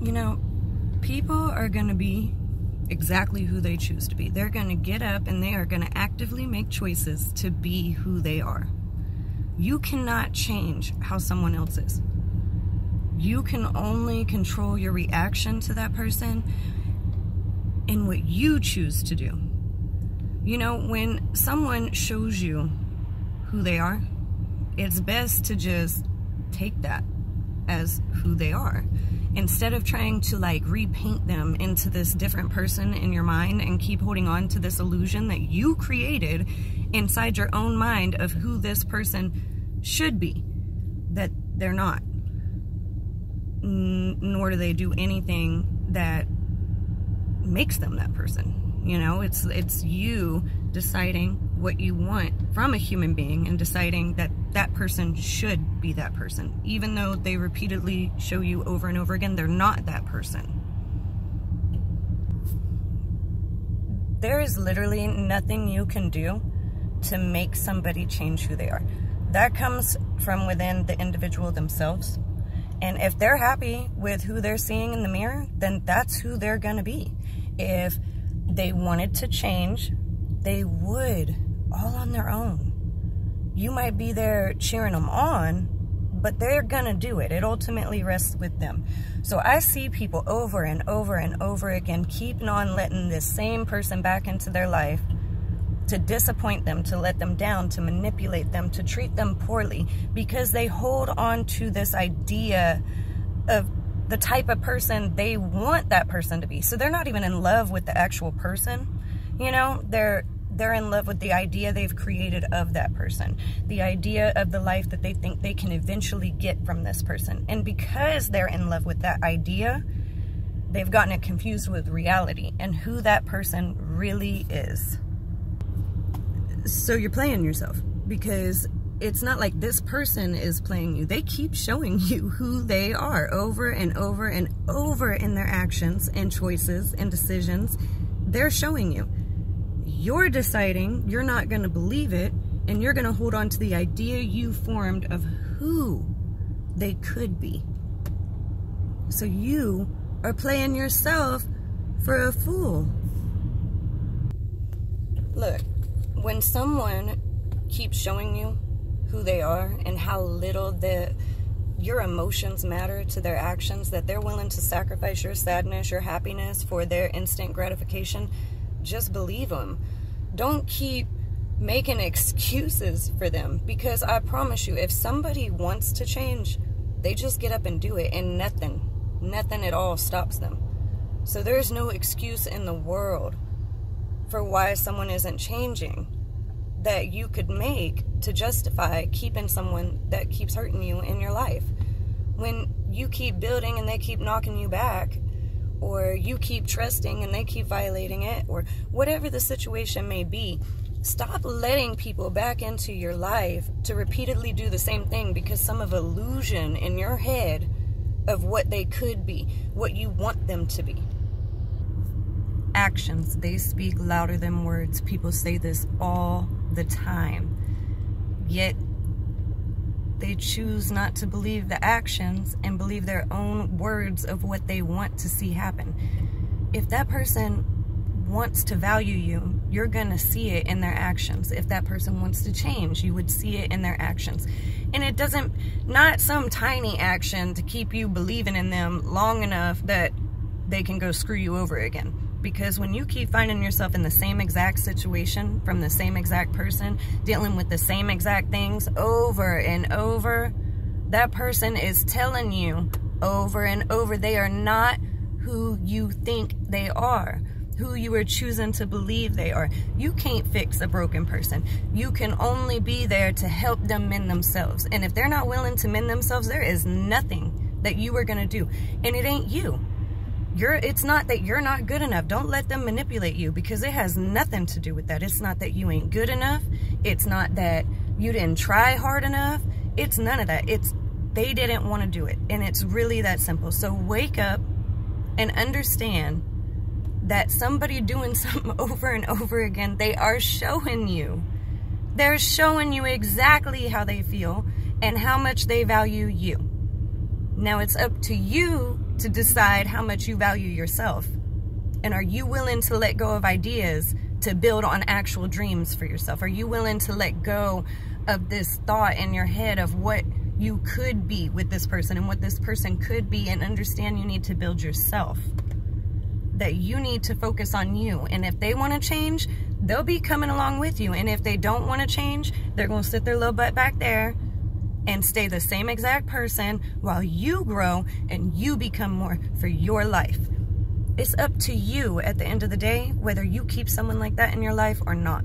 You know, people are going to be exactly who they choose to be. They're going to get up and they are going to actively make choices to be who they are. You cannot change how someone else is. You can only control your reaction to that person and what you choose to do. You know, when someone shows you who they are, it's best to just take that as who they are. Instead of trying to like repaint them into this different person in your mind and keep holding on to this illusion that you created inside your own mind of who this person should be, that they're not. Nor do they do anything that makes them that person. You know, it's you deciding what you want from a human being and deciding that that person should be that person, even though they repeatedly show you over and over again they're not that person. There is literally nothing you can do to make somebody change who they are. That comes from within the individual themselves. And if they're happy with who they're seeing in the mirror, then that's who they're gonna be. If they wanted to change, they would, all on their own. You might be there cheering them on, but they're gonna do it. It ultimately rests with them. So I see people over and over and over again keeping on letting this same person back into their life to disappoint them, to let them down, to manipulate them, to treat them poorly, because they hold on to this idea of the type of person they want that person to be. So they're not even in love with the actual person, you know, they're in love with the idea they've created of that person, the idea of the life that they think they can eventually get from this person. And because they're in love with that idea, they've gotten it confused with reality and who that person really is. So you're playing yourself, because it's not like this person is playing you. They keep showing you who they are over and over and over in their actions and choices and decisions. They're showing you. You're deciding you're not going to believe it, and you're going to hold on to the idea you formed of who they could be. So you are playing yourself for a fool. Look, when someone keeps showing you who they are and how little your emotions matter to their actions, that they're willing to sacrifice your sadness, your happiness for their instant gratification, just believe them. Don't keep making excuses for them, because I promise you, if somebody wants to change, they just get up and do it, and nothing at all stops them. So there's no excuse in the world for why someone isn't changing that you could make to justify keeping someone that keeps hurting you in your life. When you keep building and they keep knocking you back, or you keep trusting and they keep violating it, or whatever the situation may be, stop letting people back into your life to repeatedly do the same thing because some of illusion in your head of what they could be, what you want them to be. Actions, they speak louder than words. People say this all the time. Yet they choose not to believe the actions and believe their own words of what they want to see happen. If that person wants to value you, you're gonna see it in their actions. If that person wants to change, you would see it in their actions. And it doesn't, not some tiny action to keep you believing in them long enough that they can go screw you over again. Because when you keep finding yourself in the same exact situation from the same exact person, dealing with the same exact things over and over, that person is telling you over and over they are not who you think they are, who you are choosing to believe they are. You can't fix a broken person. You can only be there to help them mend themselves. And if they're not willing to mend themselves, there is nothing that you are going to do. And it ain't you. It's not that you're not good enough. Don't let them manipulate you, because it has nothing to do with that. It's not that you ain't good enough. It's not that you didn't try hard enough. It's none of that. It's they didn't want to do it. And it's really that simple. So wake up and understand that somebody doing something over and over again, they are showing you. They're showing you exactly how they feel and how much they value you. Now it's up to you to decide how much you value yourself. And are you willing to let go of ideas to build on actual dreams for yourself? Are you willing to let go of this thought in your head of what you could be with this person and what this person could be, and understand you need to build yourself? That you need to focus on you. And if they want to change, they'll be coming along with you. And if they don't want to change, they're going to sit their little butt back there and stay the same exact person while you grow and you become more for your life. It's up to you at the end of the day whether you keep someone like that in your life or not.